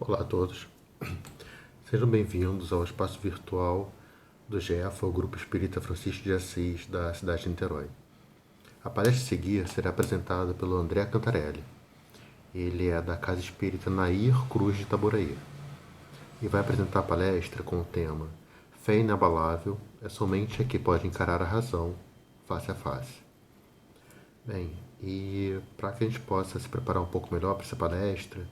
Olá a todos, sejam bem-vindos ao espaço virtual do GEFA, o Grupo Espírita Francisco de Assis, da cidade de Niterói. A palestra a seguir será apresentada pelo André Cantarelli. Ele é da Casa Espírita Nair Cruz de Itaboraí e vai apresentar a palestra com o tema Fé inabalável é somente a que pode encarar a razão face a face. Bem, e para que a gente possa se preparar um pouco melhor para essa palestra,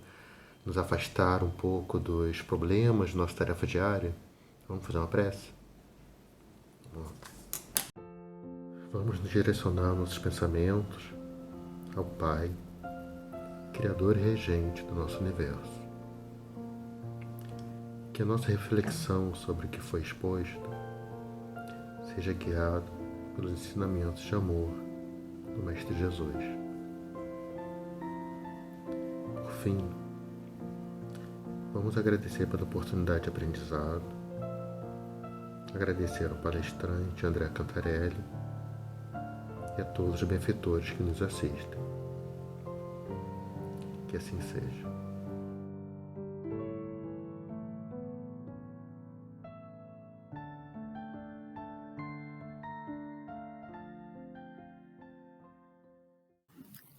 nos afastar um pouco dos problemas da nossa tarefa diária, vamos fazer uma prece? Vamos nos direcionar nossos pensamentos ao Pai, Criador e Regente do nosso universo. Que a nossa reflexão sobre o que foi exposto seja guiado pelos ensinamentos de amor do Mestre Jesus. Por fim, vamos agradecer pela oportunidade de aprendizado, agradecer ao palestrante André Cantarelli e a todos os benfeitores que nos assistem. Que assim seja.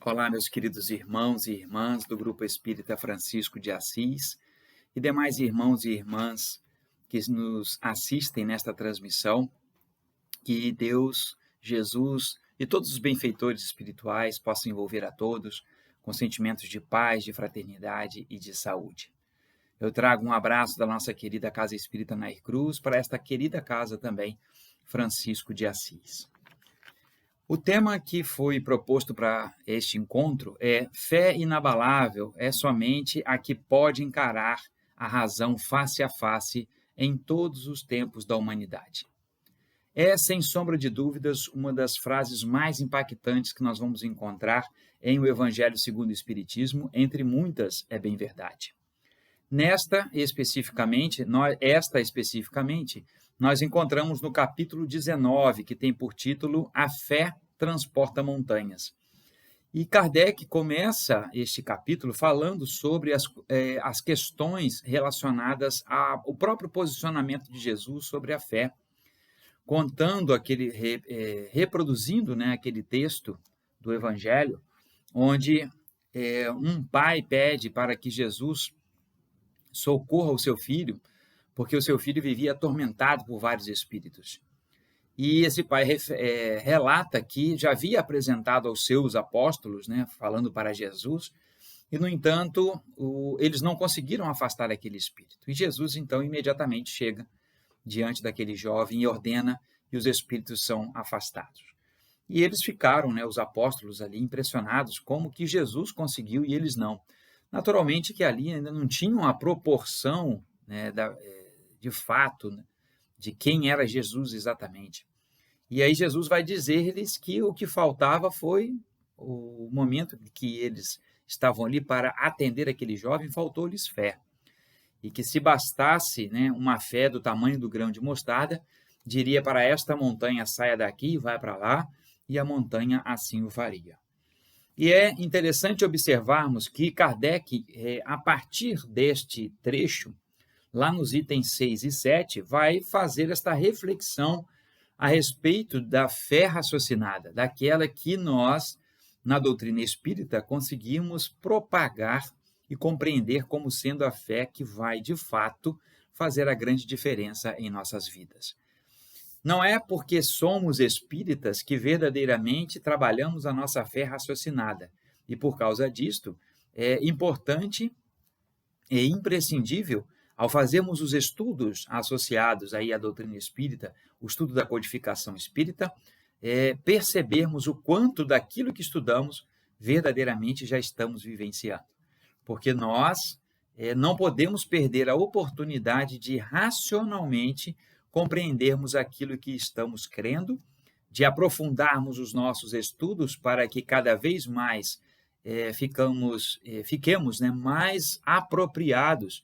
Olá, meus queridos irmãos e irmãs do Grupo Espírita Francisco de Assis e demais irmãos e irmãs que nos assistem nesta transmissão. Que Deus, Jesus e todos os benfeitores espirituais possam envolver a todos com sentimentos de paz, de fraternidade e de saúde. Eu trago um abraço da nossa querida Casa Espírita Nair Cruz para esta querida casa também, Francisco de Assis. O tema que foi proposto para este encontro é fé inabalável é somente a que pode encarar a razão face a face em todos os tempos da humanidade. É, sem sombra de dúvidas, uma das frases mais impactantes que nós vamos encontrar em O Evangelho segundo o Espiritismo, entre muitas, é bem verdade. Esta especificamente, nós encontramos no capítulo 19, que tem por título A Fé Transporta Montanhas. E Kardec começa este capítulo falando sobre as questões relacionadas ao próprio posicionamento de Jesus sobre a fé, contando reproduzindo aquele texto do Evangelho, onde um pai pede para que Jesus socorra o seu filho, porque o seu filho vivia atormentado por vários espíritos. E esse pai relata que já havia apresentado aos seus apóstolos, falando para Jesus, e, no entanto, eles não conseguiram afastar aquele espírito. E Jesus, então, imediatamente chega diante daquele jovem e ordena e os espíritos são afastados. E eles ficaram, os apóstolos ali, impressionados como que Jesus conseguiu e eles não. Naturalmente que ali ainda não tinham a proporção de fato de quem era Jesus exatamente. E aí Jesus vai dizer-lhes que o que faltava foi o momento que eles estavam ali para atender aquele jovem, faltou-lhes fé. E que se bastasse uma fé do tamanho do grão de mostarda, diria para esta montanha, saia daqui e vai para lá, e a montanha assim o faria. E é interessante observarmos que Kardec, a partir deste trecho, lá nos itens 6 e 7, vai fazer esta reflexão a respeito da fé raciocinada, daquela que nós, na doutrina espírita, conseguimos propagar e compreender como sendo a fé que vai, de fato, fazer a grande diferença em nossas vidas. Não é porque somos espíritas que verdadeiramente trabalhamos a nossa fé raciocinada. E, por causa disto, é importante e imprescindível, ao fazermos os estudos associados aí à doutrina espírita, o estudo da codificação espírita, percebermos o quanto daquilo que estudamos verdadeiramente já estamos vivenciando. Porque nós não podemos perder a oportunidade de racionalmente compreendermos aquilo que estamos crendo, de aprofundarmos os nossos estudos para que cada vez mais fiquemos mais apropriados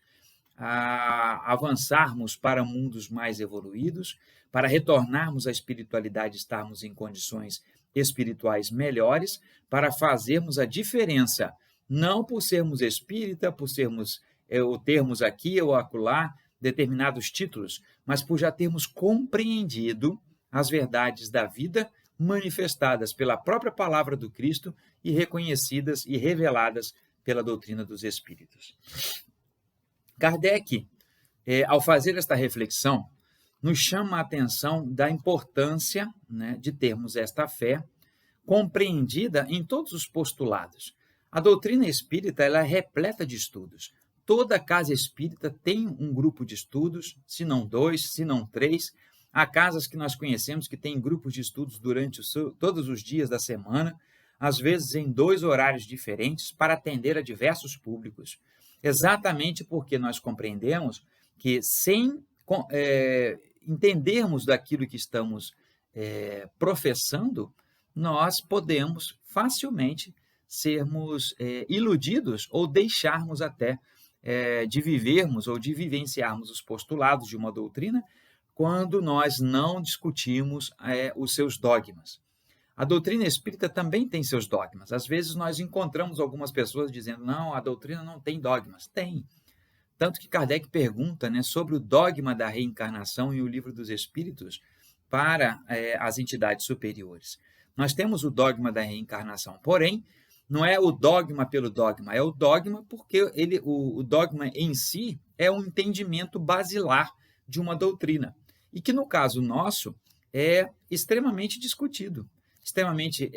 a avançarmos para mundos mais evoluídos, para retornarmos à espiritualidade, estarmos em condições espirituais melhores, para fazermos a diferença, não por sermos espírita, por sermos ou termos aqui ou acolá determinados títulos, mas por já termos compreendido as verdades da vida manifestadas pela própria palavra do Cristo e reconhecidas e reveladas pela doutrina dos Espíritos. Kardec, ao fazer esta reflexão, nos chama a atenção da importância, né, de termos esta fé compreendida em todos os postulados. A doutrina espírita ela é repleta de estudos. Toda casa espírita tem um grupo de estudos, se não 2, se não 3. Há casas que nós conhecemos que têm grupos de estudos durante todos os dias da semana, às vezes em 2 horários diferentes, para atender a diversos públicos. Exatamente porque nós compreendemos que, sem entendermos daquilo que estamos professando, nós podemos facilmente sermos iludidos ou deixarmos até de vivermos ou de vivenciarmos os postulados de uma doutrina quando nós não discutimos os seus dogmas. A doutrina espírita também tem seus dogmas. Às vezes nós encontramos algumas pessoas dizendo, não, a doutrina não tem dogmas. Tem. Tanto que Kardec pergunta, né, sobre o dogma da reencarnação em O Livro dos Espíritos para as entidades superiores. Nós temos o dogma da reencarnação, porém, não é o dogma pelo dogma, é o dogma porque o dogma em si é um entendimento basilar de uma doutrina. E que, no caso nosso, é extremamente discutido, extremamente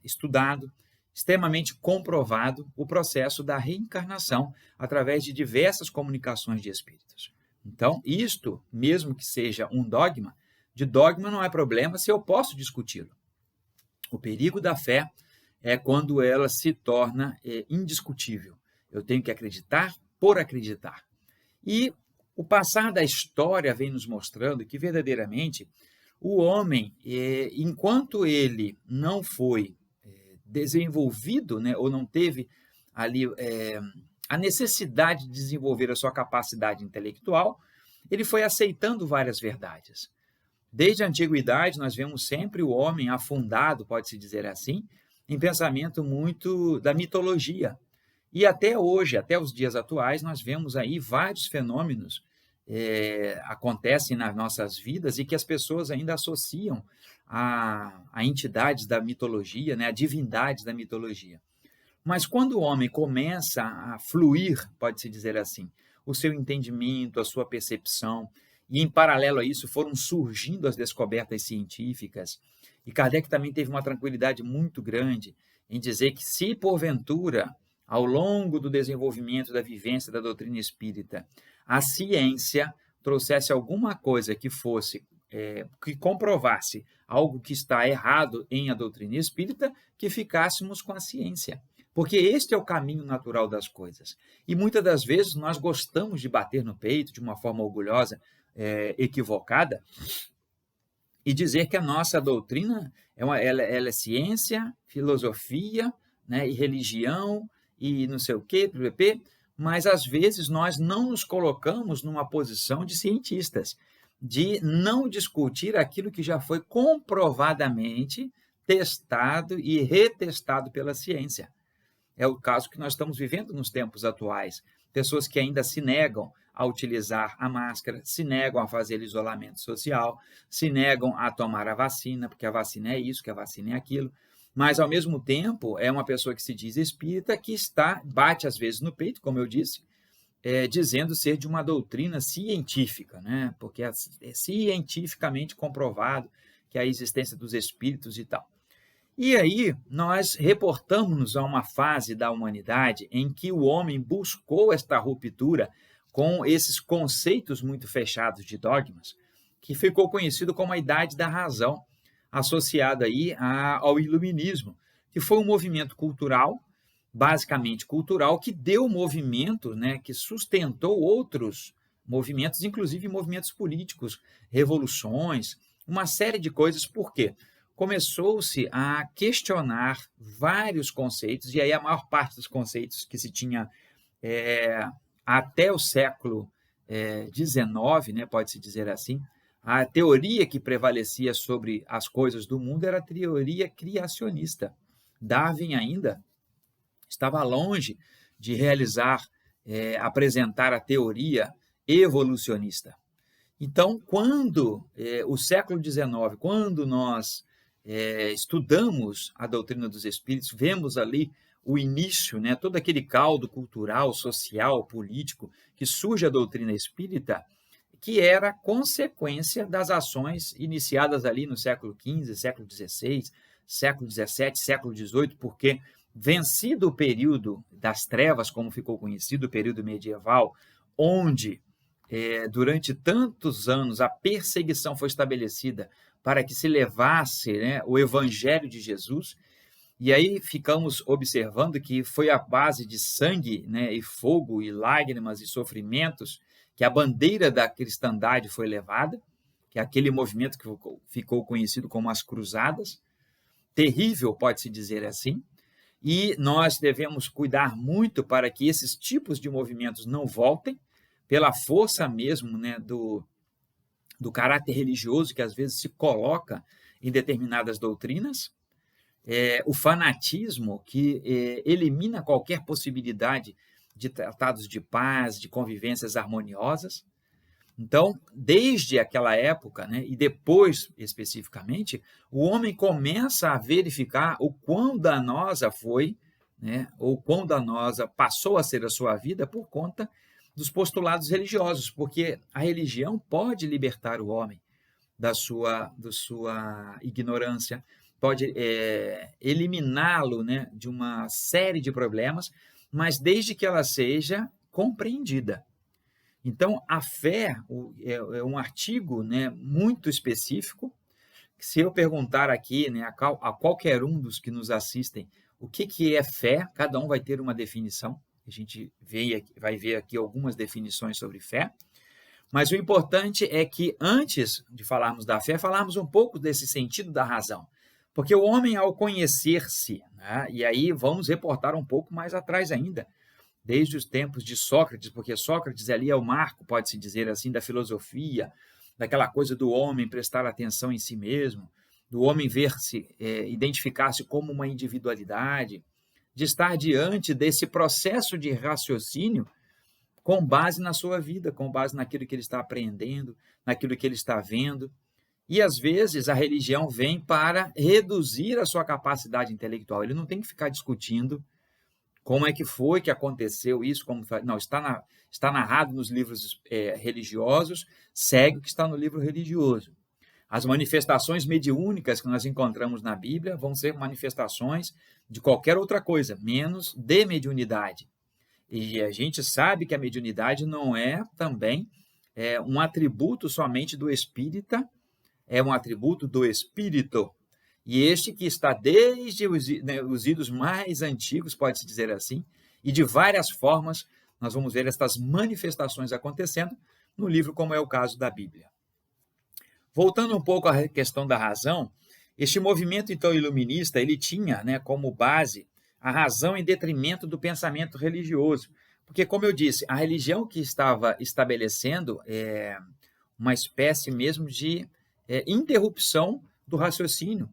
estudado, extremamente comprovado o processo da reencarnação através de diversas comunicações de espíritos. Então, isto, mesmo que seja um dogma, de dogma não é problema se eu posso discuti-lo. O perigo da fé é quando ela se torna indiscutível. Eu tenho que acreditar por acreditar. E o passar da história vem nos mostrando que, verdadeiramente, o homem, enquanto ele não foi desenvolvido, né, ou não teve ali a necessidade de desenvolver a sua capacidade intelectual, ele foi aceitando várias verdades. Desde a antiguidade, nós vemos sempre o homem afundado, pode-se dizer assim, em pensamento muito da mitologia. E até hoje, até os dias atuais, nós vemos aí vários fenômenos acontecem nas nossas vidas e que as pessoas ainda associam a entidades da mitologia, né, a divindades da mitologia. Mas quando o homem começa a fluir, pode-se dizer assim, o seu entendimento, a sua percepção, e em paralelo a isso foram surgindo as descobertas científicas, e Kardec também teve uma tranquilidade muito grande em dizer que se porventura, ao longo do desenvolvimento da vivência da doutrina espírita, a ciência trouxesse alguma coisa que fosse, que comprovasse algo que está errado em a doutrina espírita, que ficássemos com a ciência. Porque este é o caminho natural das coisas. E muitas das vezes nós gostamos de bater no peito de uma forma orgulhosa, equivocada, e dizer que a nossa doutrina ela é ciência, filosofia, né, e religião, e não sei o quê, mas às vezes nós não nos colocamos numa posição de cientistas, de não discutir aquilo que já foi comprovadamente testado e retestado pela ciência. É o caso que nós estamos vivendo nos tempos atuais. Pessoas que ainda se negam a utilizar a máscara, se negam a fazer isolamento social, se negam a tomar a vacina, porque a vacina é isso, que a vacina é aquilo. Mas, ao mesmo tempo, é uma pessoa que se diz espírita, que bate às vezes no peito, como eu disse, dizendo ser de uma doutrina científica, né? Porque é cientificamente comprovado que a existência dos espíritos e tal. E aí, nós reportamos-nos a uma fase da humanidade em que o homem buscou esta ruptura com esses conceitos muito fechados de dogmas, que ficou conhecido como a Idade da Razão, associado aí ao iluminismo, que foi um movimento cultural, basicamente cultural, que deu movimento, né, que sustentou outros movimentos, inclusive movimentos políticos, revoluções, uma série de coisas. Por quê? Começou-se a questionar vários conceitos, e aí a maior parte dos conceitos que se tinha até o século XIX, né, pode-se dizer assim, a teoria que prevalecia sobre as coisas do mundo era a teoria criacionista. Darwin ainda estava longe de realizar apresentar a teoria evolucionista. Então, quando o século XIX, quando nós estudamos a doutrina dos espíritos, vemos ali o início, né, todo aquele caldo cultural, social, político, que surge a doutrina espírita, que era consequência das ações iniciadas ali no século XV, século XVI, século XVII, século XVIII, porque vencido o período das trevas, como ficou conhecido, o período medieval, onde durante tantos anos a perseguição foi estabelecida para que se levasse, né, o evangelho de Jesus, e aí ficamos observando que foi a base de sangue, né, e fogo, e lágrimas, e sofrimentos, que a bandeira da cristandade foi levada, que é aquele movimento que ficou conhecido como as cruzadas, terrível, pode-se dizer assim, e nós devemos cuidar muito para que esses tipos de movimentos não voltem, pela força mesmo, né, do caráter religioso que às vezes se coloca em determinadas doutrinas, o fanatismo que elimina qualquer possibilidade de tratados de paz, de convivências harmoniosas. Então, desde aquela época, né, e depois especificamente, o homem começa a verificar o quão danosa foi, né, ou quão danosa passou a ser a sua vida por conta dos postulados religiosos, porque a religião pode libertar o homem da sua ignorância, pode eliminá-lo, né, de uma série de problemas, mas desde que ela seja compreendida. Então, a fé é um artigo, né, muito específico. Se eu perguntar aqui, né, a qualquer um dos que nos assistem o que é fé, cada um vai ter uma definição. A gente vai ver aqui algumas definições sobre fé. Mas o importante é que, antes de falarmos da fé, falarmos um pouco desse sentido da razão. Porque o homem, ao conhecer-se, né, e aí vamos reportar um pouco mais atrás ainda, desde os tempos de Sócrates, porque Sócrates ali é o marco, pode-se dizer assim, da filosofia, daquela coisa do homem prestar atenção em si mesmo, do homem ver-se, identificar-se como uma individualidade, de estar diante desse processo de raciocínio com base na sua vida, com base naquilo que ele está aprendendo, naquilo que ele está vendo. E, às vezes, a religião vem para reduzir a sua capacidade intelectual. Ele não tem que ficar discutindo como é que foi que aconteceu isso, não, está narrado nos livros religiosos, segue o que está no livro religioso. As manifestações mediúnicas que nós encontramos na Bíblia vão ser manifestações de qualquer outra coisa, menos de mediunidade. E a gente sabe que a mediunidade não é também um atributo somente do espírita, é um atributo do espírito. E este que está desde os idos mais antigos, pode-se dizer assim, e de várias formas, nós vamos ver estas manifestações acontecendo no livro, como é o caso da Bíblia. Voltando um pouco à questão da razão, este movimento, então, iluminista, ele tinha, né, como base a razão em detrimento do pensamento religioso. Porque, como eu disse, a religião que estava estabelecendo uma espécie mesmo de interrupção do raciocínio,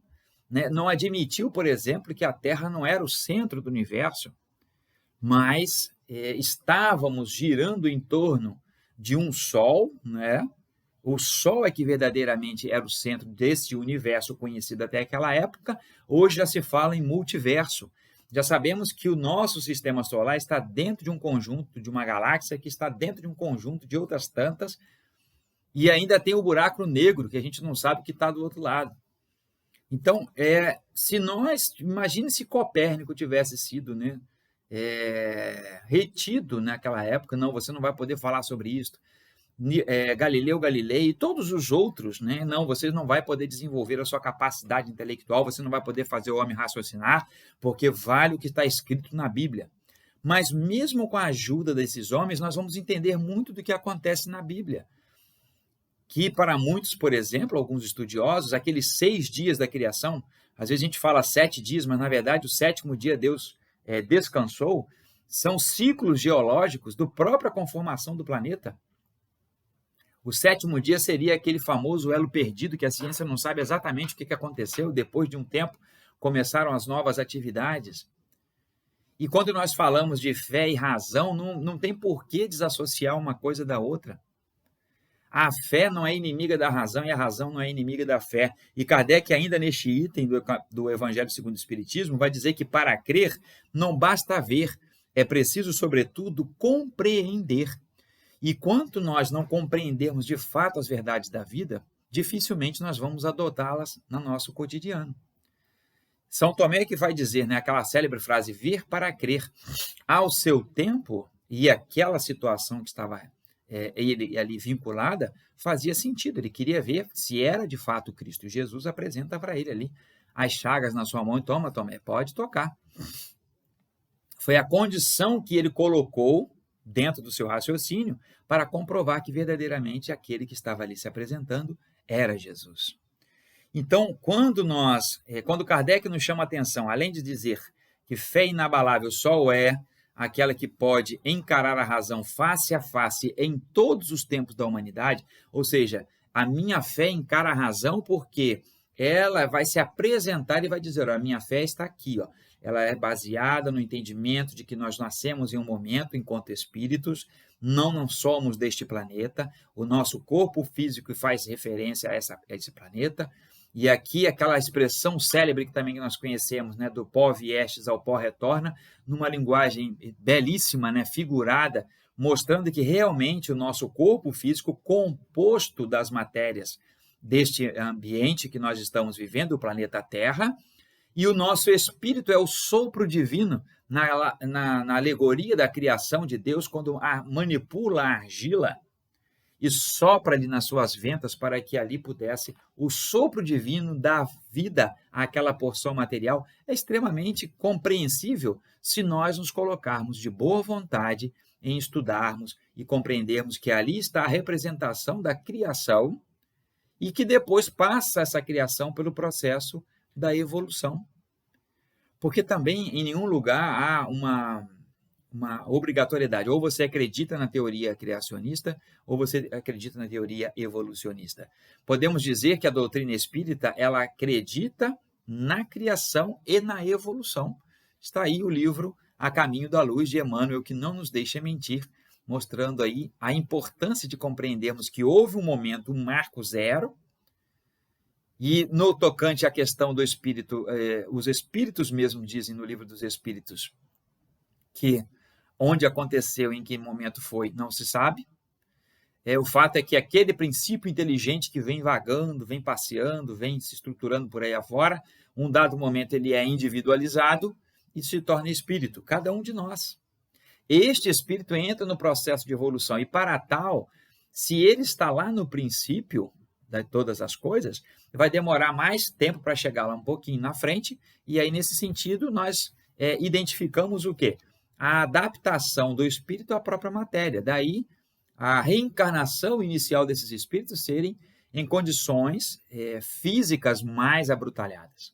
né? Não admitiu, por exemplo, que a Terra não era o centro do universo, mas estávamos girando em torno de um Sol, né? O Sol é que verdadeiramente era o centro desse universo conhecido até aquela época. Hoje já se fala em multiverso. Já sabemos que o nosso sistema solar está dentro de um conjunto, de uma galáxia que está dentro de um conjunto de outras tantas, e ainda tem o buraco negro, que a gente não sabe o que está do outro lado. Então, imagine se Copérnico tivesse sido, né, retido naquela época, não, você não vai poder falar sobre isso. Galileu Galilei e todos os outros, né, não, você não vai poder desenvolver a sua capacidade intelectual, você não vai poder fazer o homem raciocinar, porque vale o que está escrito na Bíblia. Mas mesmo com a ajuda desses homens, nós vamos entender muito do que acontece na Bíblia. Que para muitos, por exemplo, alguns estudiosos, aqueles 6 dias da criação, às vezes a gente fala 7 dias, mas na verdade o 7º dia Deus descansou, são ciclos geológicos da própria conformação do planeta. O 7º dia seria aquele famoso elo perdido, que a ciência não sabe exatamente o que aconteceu, depois de um tempo começaram as novas atividades. E quando nós falamos de fé e razão, não tem por que desassociar uma coisa da outra. A fé não é inimiga da razão e a razão não é inimiga da fé. E Kardec, ainda neste item do Evangelho segundo o Espiritismo, vai dizer que para crer não basta ver, é preciso, sobretudo, compreender. E quanto nós não compreendermos de fato as verdades da vida, dificilmente nós vamos adotá-las no nosso cotidiano. São Tomé que vai dizer, né, aquela célebre frase, ver para crer. Ao seu tempo, e aquela situação que estava ele ali vinculada, fazia sentido. Ele queria ver se era de fato Cristo. E Jesus apresenta para ele ali as chagas na sua mão e toma, Tomé, pode tocar. Foi a condição que ele colocou dentro do seu raciocínio para comprovar que verdadeiramente aquele que estava ali se apresentando era Jesus. Então, quando Kardec nos chama a atenção, além de dizer que fé inabalável só é aquela que pode encarar a razão face a face em todos os tempos da humanidade, ou seja, a minha fé encara a razão porque ela vai se apresentar e vai dizer, a minha fé está aqui, ó. Ela é baseada no entendimento de que nós nascemos em um momento, enquanto espíritos, não somos deste planeta, o nosso corpo físico faz referência a esse planeta, e aqui aquela expressão célebre que também nós conhecemos, né, do pó viestes ao pó retorna, numa linguagem belíssima, né, figurada, mostrando que realmente o nosso corpo físico, composto das matérias deste ambiente que nós estamos vivendo, o planeta Terra, e o nosso espírito é o sopro divino na alegoria da criação de Deus, quando manipula a argila e sopra-lhe nas suas ventas para que ali pudesse o sopro divino dar vida àquela porção material. É extremamente compreensível se nós nos colocarmos de boa vontade em estudarmos e compreendermos que ali está a representação da criação e que depois passa essa criação pelo processo da evolução. Porque também em nenhum lugar há uma obrigatoriedade. Ou você acredita na teoria criacionista, ou você acredita na teoria evolucionista. Podemos dizer que a doutrina espírita, ela acredita na criação e na evolução. Está aí o livro A Caminho da Luz, de Emmanuel, que não nos deixa mentir, mostrando aí a importância de compreendermos que houve um momento, um marco zero, e no tocante à questão do espírito, os espíritos mesmo dizem no livro dos Espíritos que onde aconteceu, em que momento foi, não se sabe. O fato é que aquele princípio inteligente que vem vagando, vem passeando, vem se estruturando por aí afora, um dado momento ele é individualizado e se torna espírito, cada um de nós. Este espírito entra no processo de evolução e, para tal, se ele está lá no princípio de todas as coisas, vai demorar mais tempo para chegar lá um pouquinho na frente, e aí, nesse sentido, nós identificamos o quê? A adaptação do espírito à própria matéria. Daí, a reencarnação inicial desses espíritos serem em condições físicas mais abrutalhadas.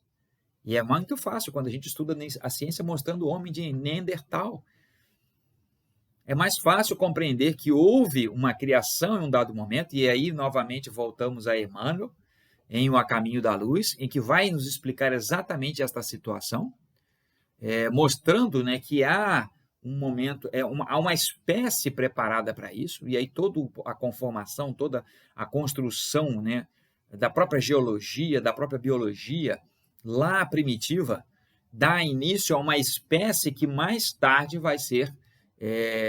E é muito fácil quando a gente estuda a ciência mostrando o homem de Neandertal. É mais fácil compreender que houve uma criação em um dado momento, e aí, novamente, voltamos a Emmanuel, em O A Caminho da Luz, em que vai nos explicar exatamente esta situação, mostrando, né, que há um momento, há uma espécie preparada para isso, e aí toda a conformação, toda a construção, né, da própria geologia, da própria biologia, lá primitiva, dá início a uma espécie que mais tarde vai ser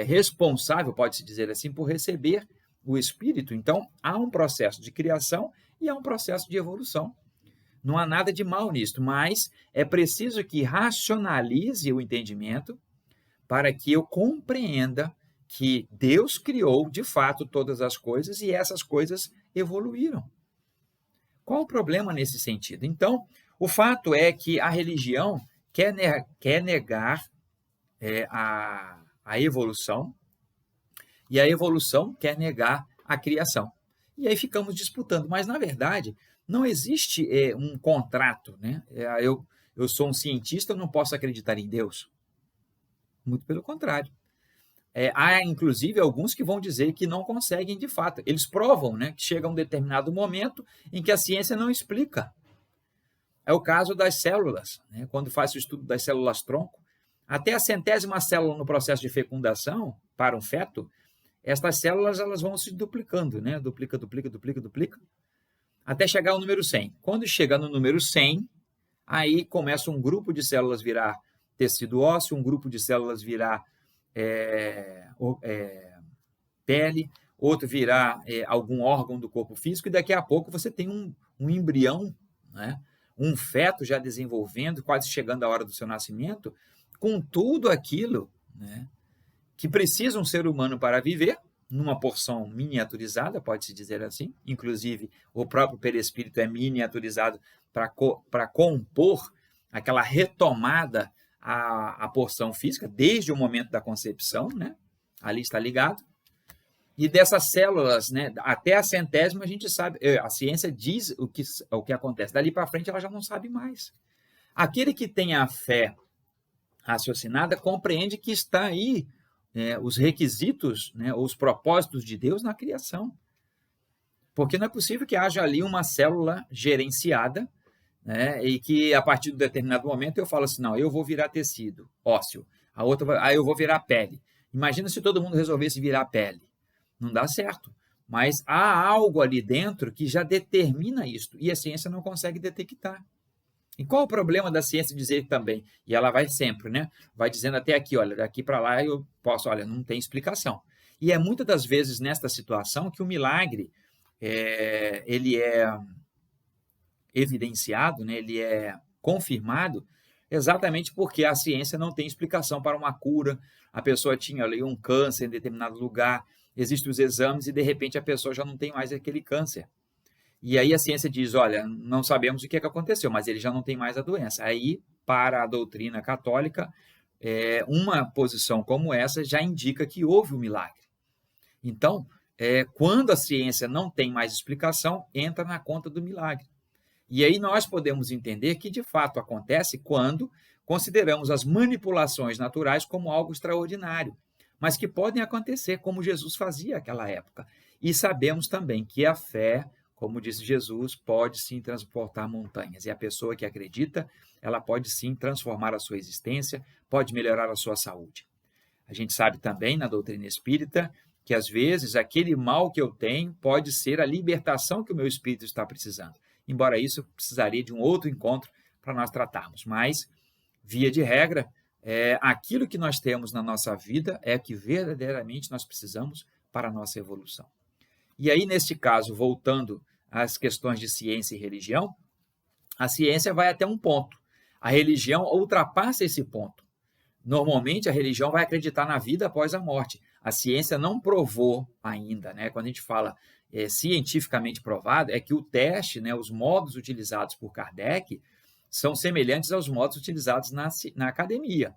responsável, pode-se dizer assim, por receber o espírito. Então, há um processo de criação e há um processo de evolução. Não há nada de mal nisto, mas é preciso que racionalize o entendimento para que eu compreenda que Deus criou, de fato, todas as coisas e essas coisas evoluíram. Qual o problema nesse sentido? Então, o fato é que a religião quer negar a evolução, e a evolução quer negar a criação. E aí ficamos disputando, mas, na verdade, não existe um contrato, né? Eu sou um cientista, eu não posso acreditar em Deus. Muito pelo contrário. Há, inclusive, alguns que vão dizer que não conseguem, de fato. Eles provam, né, que chega um determinado momento em que a ciência não explica. É o caso das células, né? Quando faz o estudo das células-tronco, até a 100ª célula no processo de fecundação, para um feto, estas células elas vão se duplicando, né? Duplica, até chegar ao número 100. Quando chega no número 100, aí começa um grupo de células virar tecido ósseo, um grupo de células virar pele, outro virar algum órgão do corpo físico, e daqui a pouco você tem um embrião, né? Um feto já desenvolvendo, quase chegando a hora do seu nascimento, com tudo aquilo, né, que precisa um ser humano para viver, numa porção miniaturizada, pode-se dizer assim. Inclusive, o próprio perispírito é miniaturizado para compor aquela retomada à porção física, desde o momento da concepção, né? Ali está ligado. E dessas células, né, até a 100ª, a gente sabe, a ciência diz o que acontece. Dali para frente, ela já não sabe mais. Aquele que tem a fé raciocinada compreende que está aí os requisitos, né, os propósitos de Deus na criação. Porque não é possível que haja ali uma célula gerenciada, né, e que a partir de um determinado momento eu falo assim, não, eu vou virar tecido ósseo, a outra, aí eu vou virar pele. Imagina se todo mundo resolvesse virar pele. Não dá certo. Mas há algo ali dentro que já determina isso, e a ciência não consegue detectar. E qual o problema da ciência dizer também? E ela vai sempre, né? Vai dizendo até aqui, olha, daqui para lá eu posso, olha, não tem explicação. E é muitas das vezes nesta situação que o milagre ele é evidenciado, né? Ele é confirmado exatamente porque a ciência não tem explicação para uma cura. A pessoa tinha ali um câncer em determinado lugar, existem os exames e de repente a pessoa já não tem mais aquele câncer. E aí a ciência diz, olha, não sabemos o que aconteceu, mas ele já não tem mais a doença. Aí, para a doutrina católica, uma posição como essa já indica que houve um milagre. Então, quando a ciência não tem mais explicação, entra na conta do milagre. E aí nós podemos entender que, de fato, acontece quando consideramos as manipulações naturais como algo extraordinário, mas que podem acontecer, como Jesus fazia naquela época. E sabemos também que a fé, como disse Jesus, pode sim transportar montanhas. E a pessoa que acredita, ela pode sim transformar a sua existência, pode melhorar a sua saúde. A gente sabe também, na doutrina espírita, que às vezes aquele mal que eu tenho pode ser a libertação que o meu espírito está precisando. Embora isso precisaria de um outro encontro para nós tratarmos. Mas, via de regra, aquilo que nós temos na nossa vida é o que verdadeiramente nós precisamos para a nossa evolução. E aí, neste caso, voltando às questões de ciência e religião, a ciência vai até um ponto. A religião ultrapassa esse ponto. Normalmente, a religião vai acreditar na vida após a morte. A ciência não provou ainda, né? Quando a gente fala cientificamente provado, é que o teste, né, os modos utilizados por Kardec, são semelhantes aos modos utilizados na academia.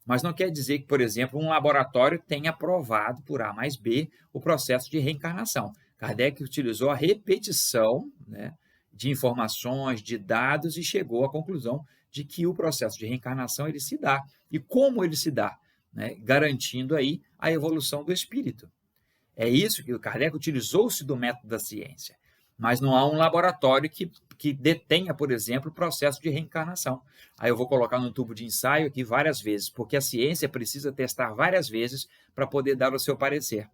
Mas não quer dizer que, por exemplo, um laboratório tenha provado por A mais B o processo de reencarnação. Kardec utilizou a repetição, né, de informações, de dados e chegou à conclusão de que o processo de reencarnação ele se dá. E como ele se dá? Né, garantindo aí a evolução do espírito. É isso que o Kardec utilizou-se do método da ciência. Mas não há um laboratório que detenha, por exemplo, o processo de reencarnação. Aí eu vou colocar no tubo de ensaio aqui várias vezes, porque a ciência precisa testar várias vezes para poder dar o seu parecer.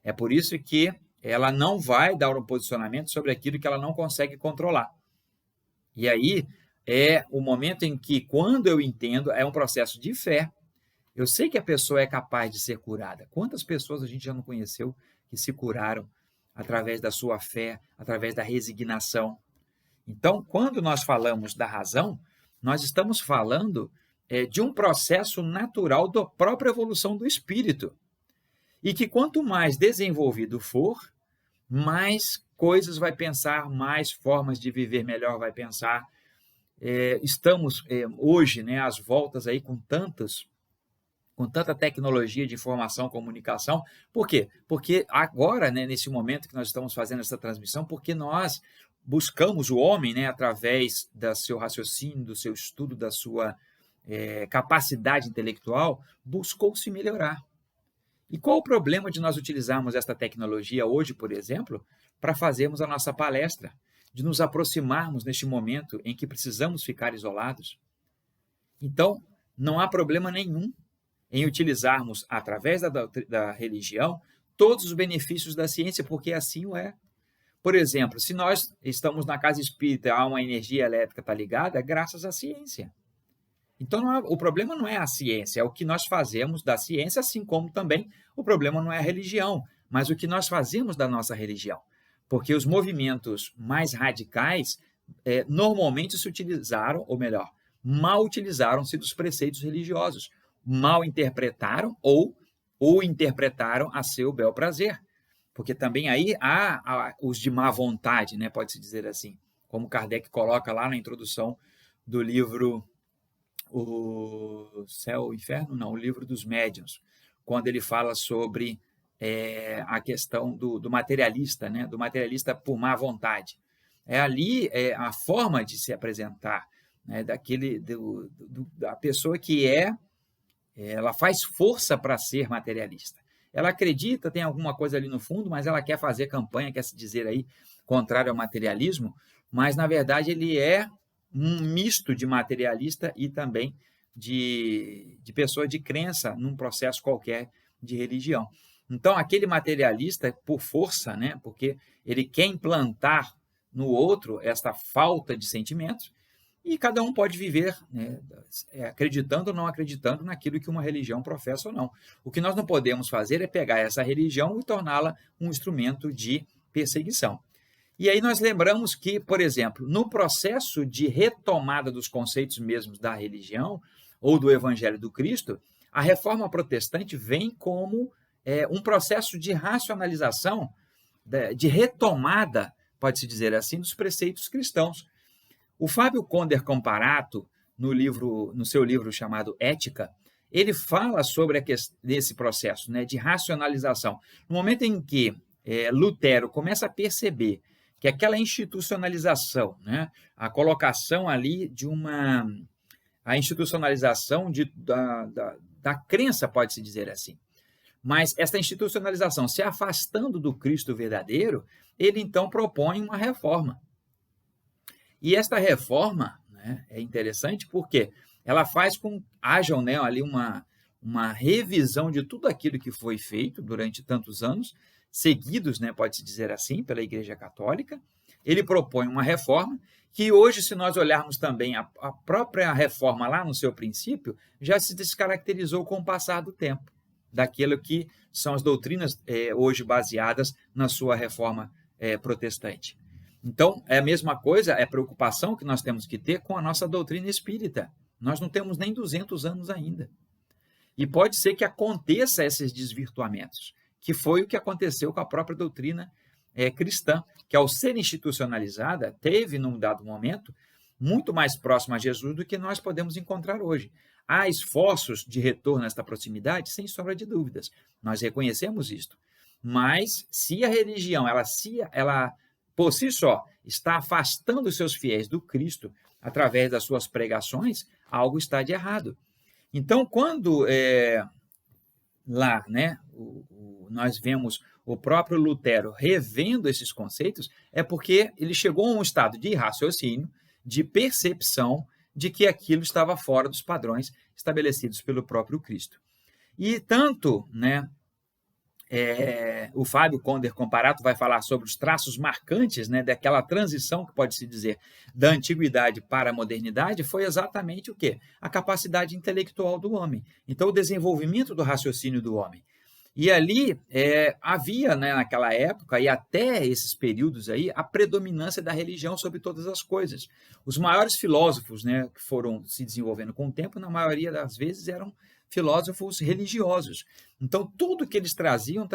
É por isso que ela não vai dar um posicionamento sobre aquilo que ela não consegue controlar. E aí é o momento em que, quando eu entendo, é um processo de fé. Eu sei que a pessoa é capaz de ser curada. Quantas pessoas a gente já não conheceu que se curaram através da sua fé, através da resignação? Então, quando nós falamos da razão, nós estamos falando de um processo natural da própria evolução do espírito. E que quanto mais desenvolvido for, mais coisas vai pensar, mais formas de viver melhor vai pensar. Estamos hoje, né, às voltas aí com tanta tecnologia de informação, comunicação. Por quê? Porque agora, né, nesse momento que nós estamos fazendo essa transmissão, porque nós buscamos o homem, né, através do seu raciocínio, do seu estudo, da sua capacidade intelectual, buscou se melhorar. E qual o problema de nós utilizarmos esta tecnologia hoje, por exemplo, para fazermos a nossa palestra, de nos aproximarmos neste momento em que precisamos ficar isolados? Então, não há problema nenhum em utilizarmos, através da religião, todos os benefícios da ciência, porque assim o é. Por exemplo, se nós estamos na casa espírita, há uma energia elétrica está ligada, é graças à ciência. Então, o problema não é a ciência, é o que nós fazemos da ciência, assim como também o problema não é a religião, mas o que nós fazemos da nossa religião. Porque os movimentos mais radicais normalmente se utilizaram, ou melhor, mal utilizaram-se dos preceitos religiosos, mal interpretaram ou interpretaram a seu bel prazer. Porque também aí há os de má vontade, né, pode-se dizer assim, como Kardec coloca lá na introdução do livro O Céu, o Inferno, não, o livro dos médiuns, quando ele fala sobre a questão do materialista, né, do materialista por má vontade. Ali a forma de se apresentar, né, da pessoa que ela faz força para ser materialista. Ela acredita, tem alguma coisa ali no fundo, mas ela quer fazer campanha, quer se dizer aí contrário ao materialismo, mas na verdade ele é um misto de materialista e também de pessoa de crença num processo qualquer de religião. Então, aquele materialista, por força, né, porque ele quer implantar no outro esta falta de sentimentos, e cada um pode viver, né, acreditando ou não acreditando naquilo que uma religião professa ou não. O que nós não podemos fazer é pegar essa religião e torná-la um instrumento de perseguição. E aí nós lembramos que, por exemplo, no processo de retomada dos conceitos mesmos da religião ou do Evangelho do Cristo, a reforma protestante vem como um processo de racionalização, de retomada, pode-se dizer assim, dos preceitos cristãos. O Fábio Conder Comparato, no seu livro chamado Ética, ele fala sobre esse processo, né, de racionalização. No momento em que Lutero começa a perceber que aquela institucionalização, né, a colocação ali a institucionalização da crença, pode-se dizer assim, mas essa institucionalização se afastando do Cristo verdadeiro, ele então propõe uma reforma. E esta reforma, né, é interessante porque ela faz com que haja, né, ali uma revisão de tudo aquilo que foi feito durante tantos anos, seguidos, né, pode-se dizer assim, pela Igreja Católica. Ele propõe uma reforma que hoje, se nós olharmos também a própria reforma lá no seu princípio, já se descaracterizou com o passar do tempo, daquilo que são as doutrinas hoje baseadas na sua reforma protestante. Então, é a mesma coisa, é a preocupação que nós temos que ter com a nossa doutrina espírita. Nós não temos nem 200 anos ainda. E pode ser que aconteça esses desvirtuamentos, que foi o que aconteceu com a própria doutrina cristã, que ao ser institucionalizada, teve, num dado momento, muito mais próximo a Jesus do que nós podemos encontrar hoje. Há esforços de retorno a esta proximidade, sem sombra de dúvidas. Nós reconhecemos isto. Mas, se a religião, ela por si só, está afastando os seus fiéis do Cristo através das suas pregações, algo está de errado. Então, quando lá, né, nós vemos o próprio Lutero revendo esses conceitos, é porque ele chegou a um estado de raciocínio, de percepção de que aquilo estava fora dos padrões estabelecidos pelo próprio Cristo. E tanto, né, o Fábio Conder Comparato vai falar sobre os traços marcantes, né, daquela transição, que pode-se dizer, da antiguidade para a modernidade, foi exatamente o quê? A capacidade intelectual do homem. Então, o desenvolvimento do raciocínio do homem. E ali havia, né, naquela época, e até esses períodos aí, a predominância da religião sobre todas as coisas. Os maiores filósofos, né, que foram se desenvolvendo com o tempo, na maioria das vezes eram filósofos religiosos. Então, tudo que eles traziam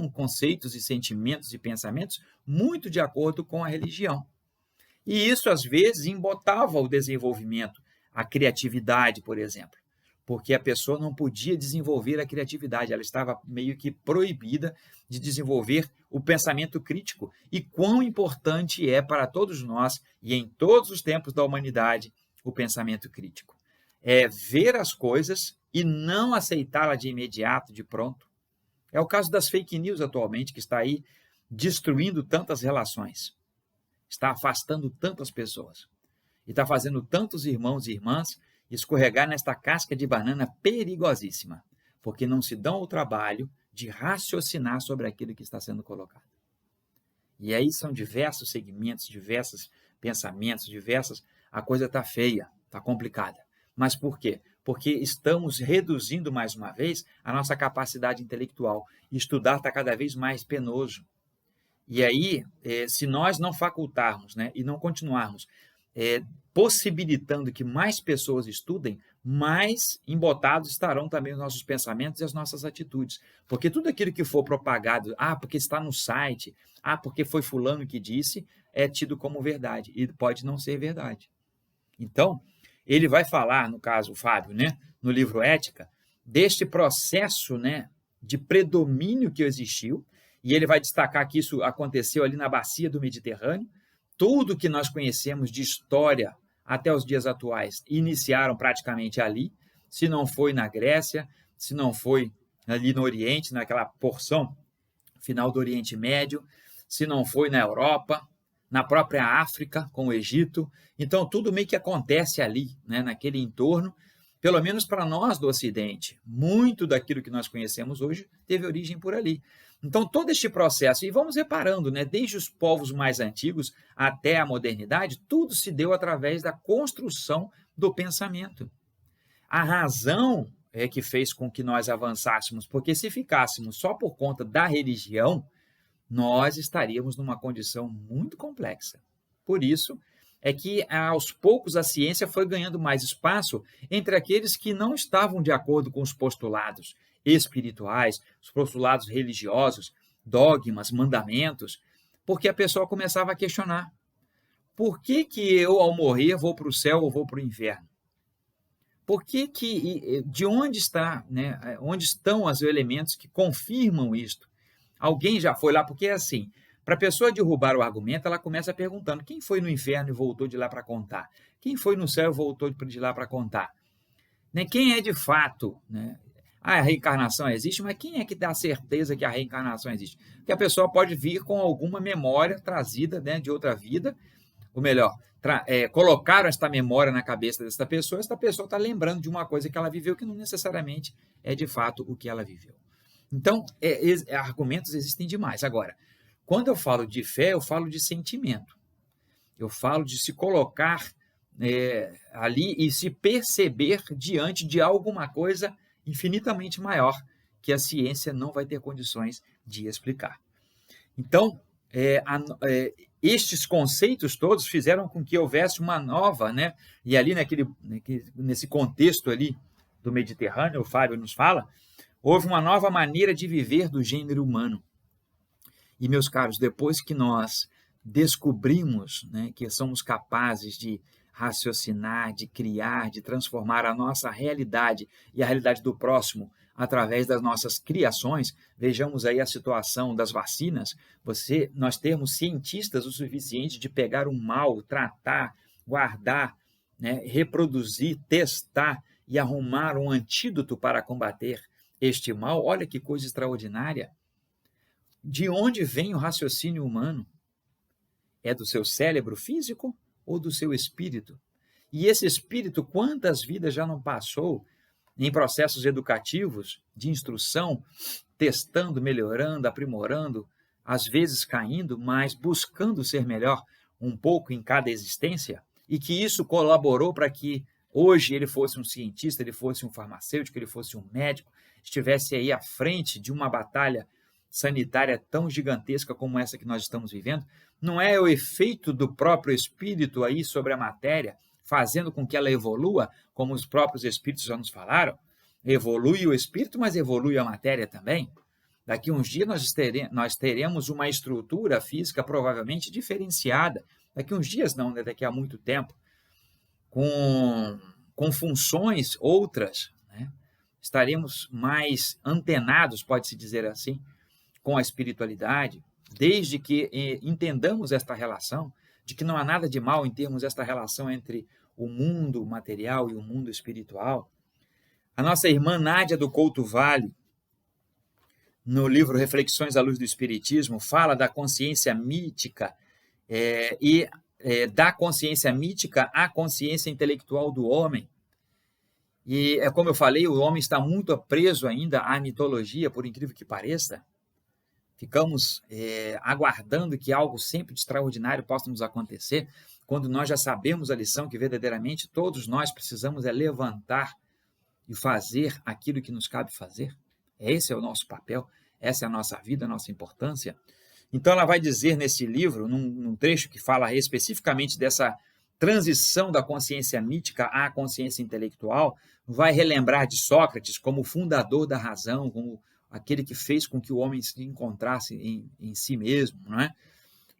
conceitos e sentimentos e pensamentos muito de acordo com a religião. E isso, às vezes, embotava o desenvolvimento, a criatividade, por exemplo, porque a pessoa não podia desenvolver a criatividade, ela estava meio que proibida de desenvolver o pensamento crítico. E quão importante é para todos nós, e em todos os tempos da humanidade, o pensamento crítico. É ver as coisas e não aceitá-la de imediato, de pronto. É o caso das fake news atualmente, que está aí destruindo tantas relações, está afastando tantas pessoas, e está fazendo tantos irmãos e irmãs escorregar nesta casca de banana perigosíssima, porque não se dão o trabalho de raciocinar sobre aquilo que está sendo colocado. E aí são diversos segmentos, diversos pensamentos, a coisa está feia, está complicada. Mas por quê? Porque estamos reduzindo, mais uma vez, a nossa capacidade intelectual. Estudar está cada vez mais penoso. E aí, se nós não facultarmos, né, e não continuarmos possibilitando que mais pessoas estudem, mais embotados estarão também os nossos pensamentos e as nossas atitudes. Porque tudo aquilo que for propagado, porque está no site, porque foi fulano que disse, é tido como verdade, e pode não ser verdade. Então, ele vai falar, no caso, o Fábio, né, no livro Ética, deste processo, né, de predomínio que existiu, e ele vai destacar que isso aconteceu ali na bacia do Mediterrâneo. Tudo que nós conhecemos de história até os dias atuais iniciaram praticamente ali, se não foi na Grécia, se não foi ali no Oriente, naquela porção final do Oriente Médio, se não foi na Europa, na própria África, com o Egito. Então, tudo meio que acontece ali, né, naquele entorno, pelo menos para nós do Ocidente. Muito daquilo que nós conhecemos hoje teve origem por ali. Então, todo este processo, e vamos reparando, né, desde os povos mais antigos até a modernidade, tudo se deu através da construção do pensamento. A razão é que fez com que nós avançássemos, porque se ficássemos só por conta da religião, nós estaríamos numa condição muito complexa. Por isso é que, aos poucos, a ciência foi ganhando mais espaço entre aqueles que não estavam de acordo com os postulados espirituais, os postulados religiosos, dogmas, mandamentos, porque a pessoa começava a questionar: por que eu, ao morrer, vou para o céu ou vou para o inferno? De onde está, né, onde estão os elementos que confirmam isto? Alguém já foi lá? Porque é assim, para a pessoa derrubar o argumento, ela começa perguntando: quem foi no inferno e voltou de lá para contar? Quem foi no céu e voltou de lá para contar? Né? Quem é de fato, né? A reencarnação existe, mas quem é que dá certeza que a reencarnação existe? Porque a pessoa pode vir com alguma memória trazida, né, de outra vida, ou melhor, colocaram esta memória na cabeça desta pessoa, esta pessoa está lembrando de uma coisa que ela viveu que não necessariamente é de fato o que ela viveu. Então, argumentos existem demais. Agora, quando eu falo de fé, eu falo de sentimento. Eu falo de se colocar ali e se perceber diante de alguma coisa infinitamente maior que a ciência não vai ter condições de explicar. Então, estes conceitos todos fizeram com que houvesse uma nova, né? E ali nesse contexto ali do Mediterrâneo, o Fábio nos fala, houve uma nova maneira de viver do gênero humano. E, meus caros, depois que nós descobrimos, né, que somos capazes de raciocinar, de criar, de transformar a nossa realidade e a realidade do próximo através das nossas criações, vejamos aí a situação das vacinas, nós termos cientistas o suficiente de pegar um mal, tratar, guardar, né, reproduzir, testar e arrumar um antídoto para combater este mal. Olha que coisa extraordinária. De onde vem o raciocínio humano? É do seu cérebro físico ou do seu espírito? E esse espírito, quantas vidas já não passou em processos educativos, de instrução, testando, melhorando, aprimorando, às vezes caindo, mas buscando ser melhor um pouco em cada existência, e que isso colaborou para que hoje ele fosse um cientista, ele fosse um farmacêutico, ele fosse um médico, estivesse aí à frente de uma batalha sanitária tão gigantesca como essa que nós estamos vivendo. Não é o efeito do próprio espírito aí sobre a matéria, fazendo com que ela evolua, como os próprios espíritos já nos falaram? Evolui o espírito, mas evolui a matéria também. Daqui a uns dias nós teremos uma estrutura física provavelmente diferenciada. Daqui a uns dias não, né? Daqui a muito tempo. Com funções outras, né? Estaremos mais antenados, pode-se dizer assim, com a espiritualidade, desde que entendamos esta relação, de que não há nada de mal em termos esta relação entre o mundo material e o mundo espiritual. A nossa irmã Nádia do Couto Vale, no livro Reflexões à Luz do Espiritismo, fala da consciência mítica da consciência mítica à consciência intelectual do homem. E é como eu falei, o homem está muito preso ainda à mitologia, por incrível que pareça. Ficamos aguardando que algo sempre de extraordinário possa nos acontecer, quando nós já sabemos a lição que verdadeiramente todos nós precisamos levantar e fazer aquilo que nos cabe fazer. Esse é o nosso papel, essa é a nossa vida, a nossa importância. Então ela vai dizer nesse livro, num trecho que fala especificamente dessa transição da consciência mítica à consciência intelectual, vai relembrar de Sócrates como o fundador da razão, como aquele que fez com que o homem se encontrasse em si mesmo, não é?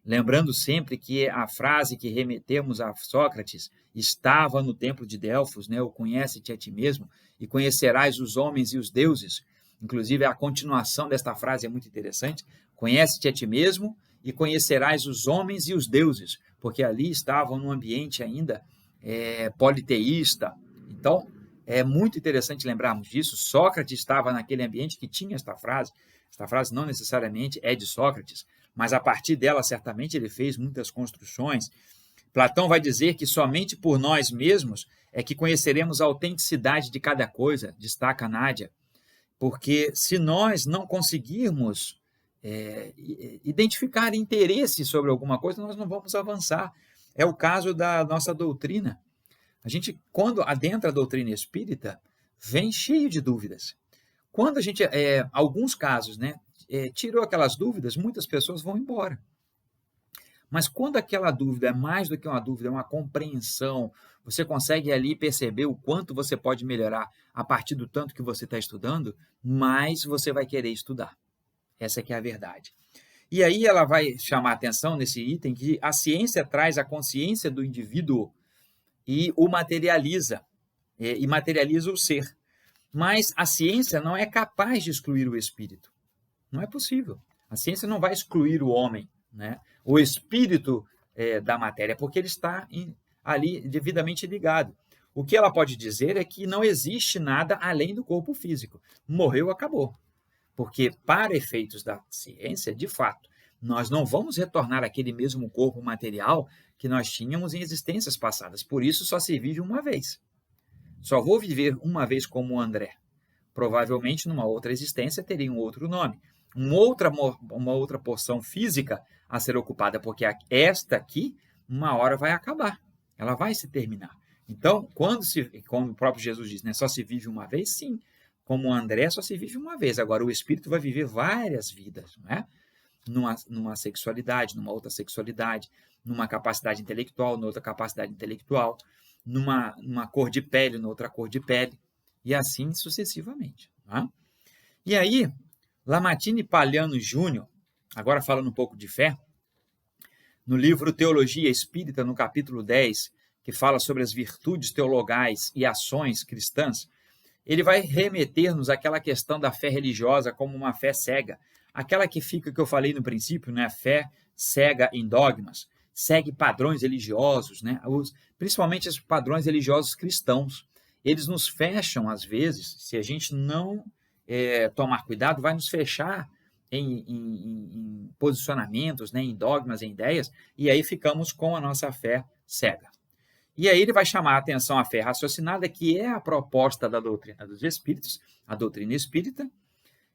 Lembrando sempre que a frase que remetemos a Sócrates estava no templo de Delfos, né? O conhece-te a ti mesmo e conhecerás os homens e os deuses. Inclusive, a continuação desta frase é muito interessante. Conhece-te a ti mesmo e conhecerás os homens e os deuses, porque ali estavam num ambiente ainda politeísta. Então, é muito interessante lembrarmos disso. Sócrates estava naquele ambiente que tinha esta frase. Esta frase não necessariamente é de Sócrates, mas a partir dela, certamente, ele fez muitas construções. Platão vai dizer que somente por nós mesmos é que conheceremos a autenticidade de cada coisa, destaca Nádia, porque se nós não conseguirmos identificar interesse sobre alguma coisa, nós não vamos avançar. É o caso da nossa doutrina. A gente, quando adentra a doutrina espírita, vem cheio de dúvidas. Quando a gente, alguns casos, né, tirou aquelas dúvidas, muitas pessoas vão embora. Mas quando aquela dúvida é mais do que uma dúvida, é uma compreensão, você consegue ali perceber o quanto você pode melhorar a partir do tanto que você está estudando, mais você vai querer estudar. Essa que é a verdade. E aí ela vai chamar a atenção nesse item que a ciência traz a consciência do indivíduo e o materializa, e materializa o ser. Mas a ciência não é capaz de excluir o espírito. Não é possível. A ciência não vai excluir o homem, né? O espírito da matéria, porque ele está ali devidamente ligado. O que ela pode dizer é que não existe nada além do corpo físico. Morreu, acabou. Porque, para efeitos da ciência, de fato, nós não vamos retornar àquele mesmo corpo material que nós tínhamos em existências passadas. Por isso, só se vive uma vez. Só vou viver uma vez como o André. Provavelmente, numa outra existência, teria um outro nome. Uma outra porção física a ser ocupada, porque esta aqui, uma hora vai acabar. Ela vai se terminar. Então, como o próprio Jesus diz, né, só se vive uma vez, sim. Como o André, só se vive uma vez. Agora, o espírito vai viver várias vidas, não é? Numa sexualidade, numa outra sexualidade, numa capacidade intelectual, noutra capacidade intelectual, numa cor de pele, noutra cor de pele, e assim sucessivamente. Não é? E aí, Lamartine Palhano Júnior, agora falando um pouco de fé, no livro Teologia Espírita, no capítulo 10, que fala sobre as virtudes teologais e ações cristãs, ele vai remeter-nos àquela questão da fé religiosa como uma fé cega, aquela que eu falei no princípio, né? Fé cega em dogmas, segue padrões religiosos, né? Principalmente os padrões religiosos cristãos. Eles nos fecham, às vezes, se a gente não tomar cuidado, vai nos fechar em posicionamentos, né? Em dogmas, em ideias, e aí ficamos com a nossa fé cega. E aí ele vai chamar a atenção à fé raciocinada, que é a proposta da doutrina dos espíritos, a doutrina espírita,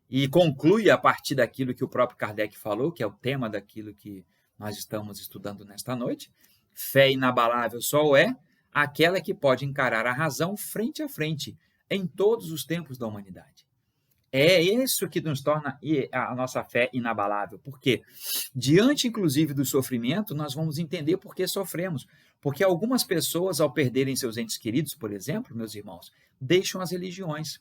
e conclui a partir daquilo que o próprio Kardec falou, que é o tema daquilo que nós estamos estudando nesta noite. Fé inabalável só é aquela que pode encarar a razão frente a frente, em todos os tempos da humanidade. É isso que nos torna a nossa fé inabalável, porque diante, inclusive, do sofrimento, nós vamos entender por que sofremos. Porque algumas pessoas, ao perderem seus entes queridos, por exemplo, meus irmãos, deixam as religiões.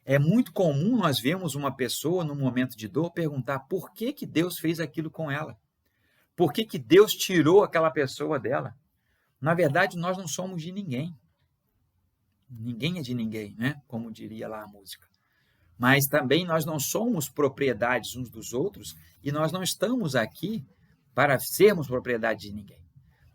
É muito comum nós vermos uma pessoa, num momento de dor, perguntar por que Deus fez aquilo com ela. Por que Deus tirou aquela pessoa dela? Na verdade, nós não somos de ninguém. Ninguém é de ninguém, né? Como diria lá a música. Mas também nós não somos propriedades uns dos outros e nós não estamos aqui para sermos propriedade de ninguém.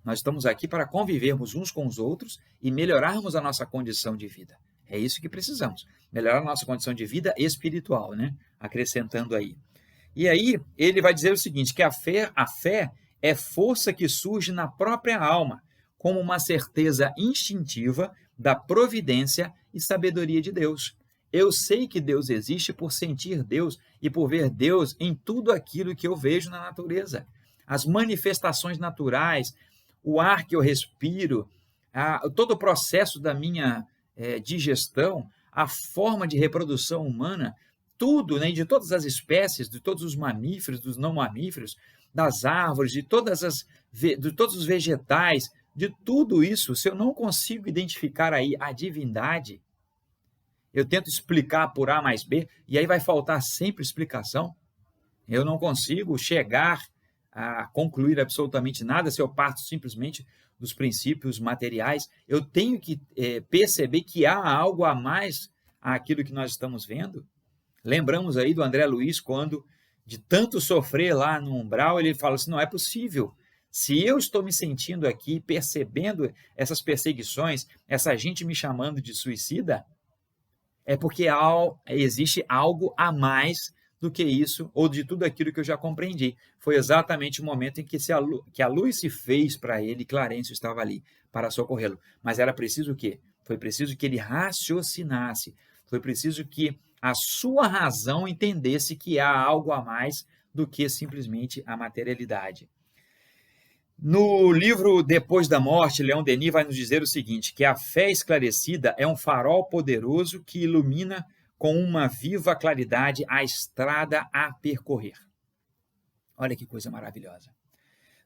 Nós estamos aqui para convivermos uns com os outros e melhorarmos a nossa condição de vida. É isso que precisamos. Melhorar a nossa condição de vida espiritual, né? Acrescentando aí. E aí ele vai dizer o seguinte, que a fé é força que surge na própria alma, como uma certeza instintiva da providência e sabedoria de Deus. Eu sei que Deus existe por sentir Deus e por ver Deus em tudo aquilo que eu vejo na natureza. As manifestações naturais, o ar que eu respiro, todo o processo da minha digestão, a forma de reprodução humana, tudo, né, de todas as espécies, de todos os mamíferos, dos não mamíferos, das árvores, de todos os vegetais, de tudo isso, se eu não consigo identificar aí a divindade, eu tento explicar por A mais B, e aí vai faltar sempre explicação. Eu não consigo chegar a concluir absolutamente nada se eu parto simplesmente dos princípios materiais. Eu tenho que perceber que há algo a mais àquilo que nós estamos vendo. Lembramos aí do André Luiz, quando, de tanto sofrer lá no umbral, ele fala assim, não é possível. Se eu estou me sentindo aqui, percebendo essas perseguições, essa gente me chamando de suicida, é porque existe algo a mais do que isso, ou de tudo aquilo que eu já compreendi. Foi exatamente o momento em que a luz se fez para ele, e Clarencio estava ali para socorrê-lo. Mas era preciso o quê? Foi preciso que ele raciocinasse, foi preciso que a sua razão entendesse que há algo a mais do que simplesmente a materialidade. No livro Depois da Morte, Leon Denis vai nos dizer o seguinte, que a fé esclarecida é um farol poderoso que ilumina com uma viva claridade a estrada a percorrer. Olha que coisa maravilhosa.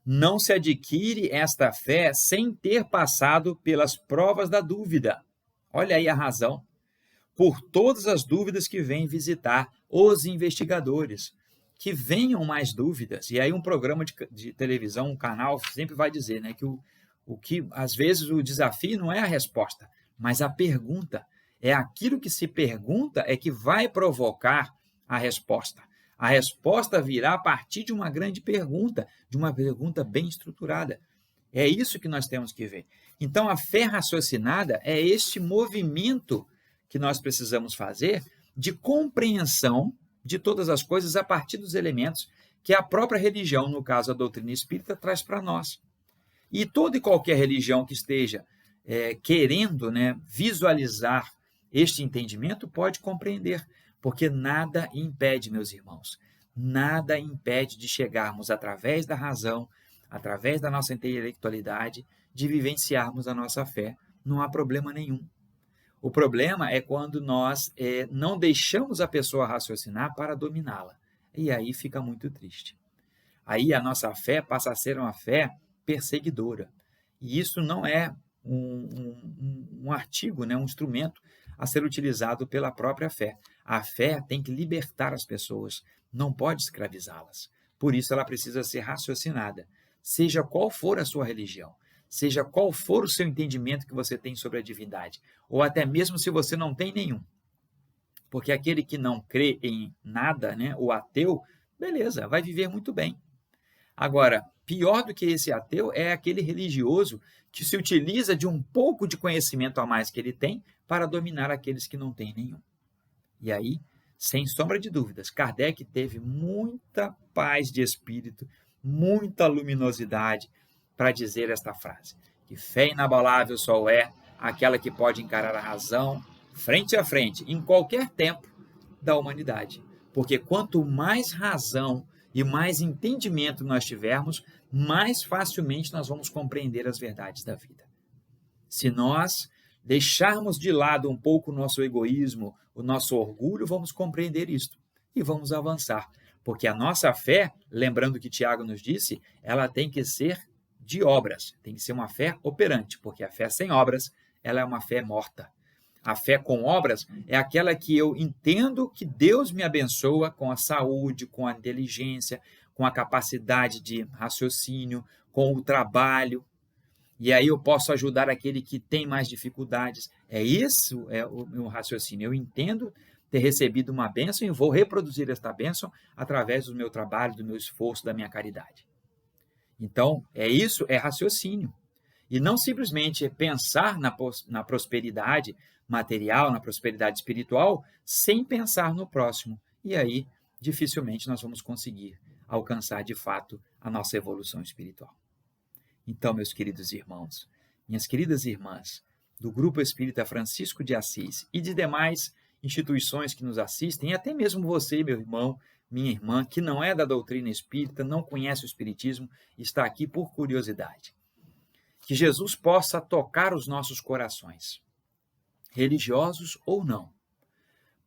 Não se adquire esta fé sem ter passado pelas provas da dúvida. Olha aí a razão. Por todas as dúvidas que vêm visitar os investigadores. Que venham mais dúvidas. E aí um programa de televisão, um canal, sempre vai dizer, né, que às vezes o desafio não é a resposta, mas a pergunta. É aquilo que se pergunta é que vai provocar a resposta. A resposta virá a partir de uma grande pergunta, de uma pergunta bem estruturada. É isso que nós temos que ver. Então, a fé raciocinada é este movimento que nós precisamos fazer de compreensão de todas as coisas a partir dos elementos que a própria religião, no caso a doutrina espírita, traz para nós. E toda e qualquer religião que esteja querendo, né, visualizar este entendimento pode compreender, porque nada impede, meus irmãos, nada impede de chegarmos através da razão, através da nossa intelectualidade, de vivenciarmos a nossa fé. Não há problema nenhum. O problema é quando nós não deixamos a pessoa raciocinar para dominá-la. E aí fica muito triste. Aí a nossa fé passa a ser uma fé perseguidora. E isso não é um artigo, né, um instrumento a ser utilizado pela própria fé. A fé tem que libertar as pessoas, não pode escravizá-las. Por isso ela precisa ser raciocinada. Seja qual for a sua religião, seja qual for o seu entendimento que você tem sobre a divindade, ou até mesmo se você não tem nenhum. Porque aquele que não crê em nada, né, o ateu, beleza, vai viver muito bem. Agora, pior do que esse ateu é aquele religioso que se utiliza de um pouco de conhecimento a mais que ele tem para dominar aqueles que não têm nenhum. E aí, sem sombra de dúvidas, Kardec teve muita paz de espírito, muita luminosidade para dizer esta frase, que fé inabalável só é aquela que pode encarar a razão frente a frente, em qualquer tempo da humanidade. Porque quanto mais razão e mais entendimento nós tivermos, mais facilmente nós vamos compreender as verdades da vida. Se nós deixarmos de lado um pouco o nosso egoísmo, o nosso orgulho, vamos compreender isto e vamos avançar. Porque a nossa fé, lembrando que Tiago nos disse, ela tem que ser de obras, tem que ser uma fé operante, porque a fé sem obras, ela é uma fé morta. A fé com obras é aquela que eu entendo que Deus me abençoa com a saúde, com a inteligência, com a capacidade de raciocínio, com o trabalho. E aí eu posso ajudar aquele que tem mais dificuldades. Isso é o meu raciocínio. Eu entendo ter recebido uma bênção e vou reproduzir esta bênção através do meu trabalho, do meu esforço, da minha caridade. Então, isso é raciocínio. E não simplesmente pensar na prosperidade material, na prosperidade espiritual, sem pensar no próximo. E aí, dificilmente nós vamos conseguir alcançar, de fato, a nossa evolução espiritual. Então, meus queridos irmãos, minhas queridas irmãs, do Grupo Espírita Francisco de Assis e de demais instituições que nos assistem, e até mesmo você, meu irmão, minha irmã, que não é da doutrina espírita, não conhece o Espiritismo, está aqui por curiosidade. Que Jesus possa tocar os nossos corações, religiosos ou não,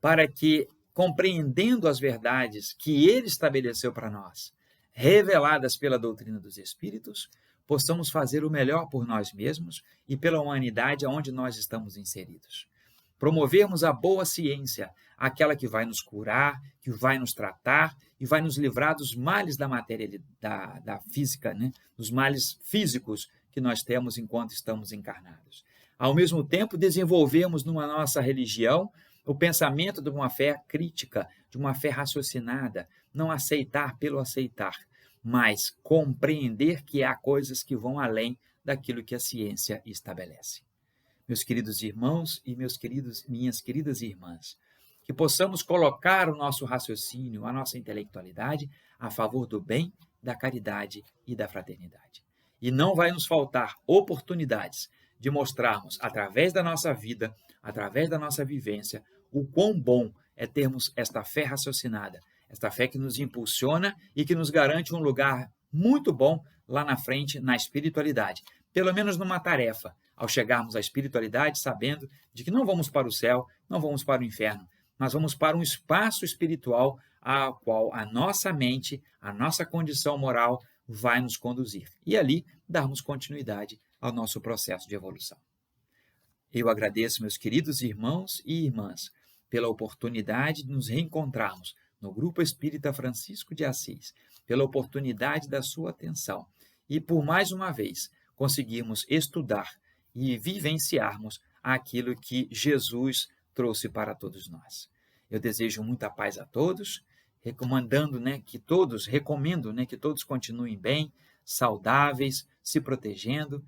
para que, compreendendo as verdades que Ele estabeleceu para nós, reveladas pela doutrina dos Espíritos, possamos fazer o melhor por nós mesmos e pela humanidade onde nós estamos inseridos. Promovermos a boa ciência, aquela que vai nos curar, que vai nos tratar e vai nos livrar dos males da matéria, da física, né? Dos males físicos que nós temos enquanto estamos encarnados. Ao mesmo tempo, desenvolvermos numa nossa religião o pensamento de uma fé crítica, de uma fé raciocinada, não aceitar pelo aceitar, mas compreender que há coisas que vão além daquilo que a ciência estabelece. Meus queridos irmãos e minhas queridas irmãs, que possamos colocar o nosso raciocínio, a nossa intelectualidade a favor do bem, da caridade e da fraternidade. E não vai nos faltar oportunidades de mostrarmos, através da nossa vida, através da nossa vivência, o quão bom é termos esta fé raciocinada, esta fé que nos impulsiona e que nos garante um lugar muito bom lá na frente na espiritualidade, pelo menos numa tarefa, ao chegarmos à espiritualidade, sabendo de que não vamos para o céu, não vamos para o inferno, mas vamos para um espaço espiritual ao qual a nossa mente, a nossa condição moral vai nos conduzir. E ali darmos continuidade ao nosso processo de evolução. Eu agradeço, meus queridos irmãos e irmãs, pela oportunidade de nos reencontrarmos no Grupo Espírita Francisco de Assis, pela oportunidade da sua atenção e por mais uma vez conseguirmos estudar e vivenciarmos aquilo que Jesus trouxe para todos nós. Eu desejo muita paz a todos, recomendo que todos continuem bem, saudáveis, se protegendo,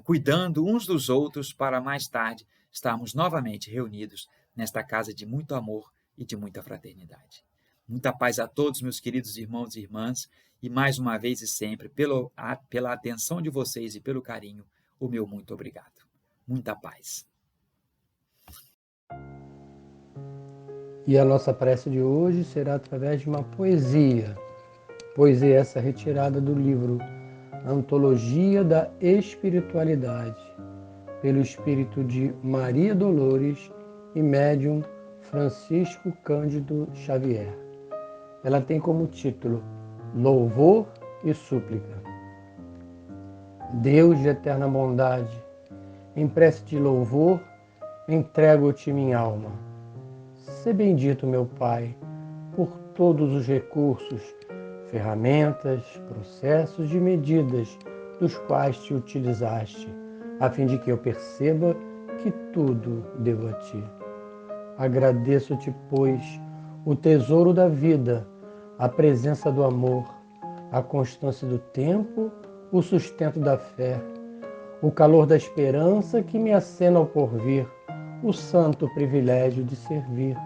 cuidando uns dos outros para mais tarde estarmos novamente reunidos nesta casa de muito amor e de muita fraternidade. Muita paz a todos, meus queridos irmãos e irmãs, e mais uma vez e sempre, pela atenção de vocês e pelo carinho, o meu muito obrigado. Muita paz. E a nossa prece de hoje será através de uma poesia. Poesia essa retirada do livro Antologia da Espiritualidade, pelo espírito de Maria Dolores e médium Francisco Cândido Xavier. Ela tem como título Louvor e Súplica. Deus de eterna bondade, em prece de louvor, entrego-te minha alma. Sê bendito, meu Pai, por todos os recursos, ferramentas, processos e medidas dos quais te utilizaste, a fim de que eu perceba que tudo devo a ti. Agradeço-te, pois, o tesouro da vida, a presença do amor, a constância do tempo, o sustento da fé, o calor da esperança que me acena ao porvir, o santo privilégio de servir,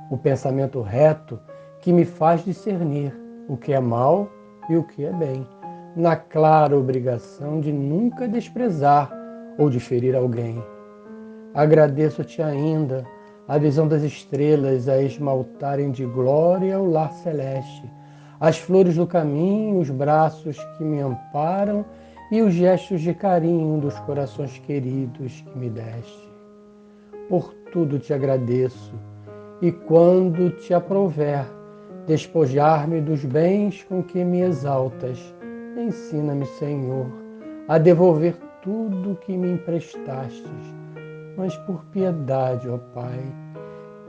o pensamento reto que me faz discernir o que é mal e o que é bem, na clara obrigação de nunca desprezar ou de ferir alguém. Agradeço-te ainda a visão das estrelas a esmaltarem de glória o lar celeste, as flores do caminho, os braços que me amparam e os gestos de carinho dos corações queridos que me deste. Por tudo te agradeço, e quando te aprouver despojar-me dos bens com que me exaltas, ensina-me, Senhor, a devolver tudo que me emprestastes, mas por piedade, ó Pai,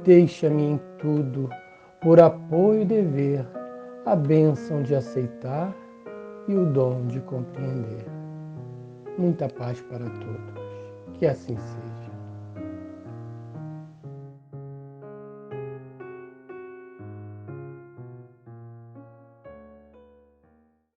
deixa-me em tudo, por apoio e dever, a bênção de aceitar e o dom de compreender. Muita paz para todos. Que assim seja.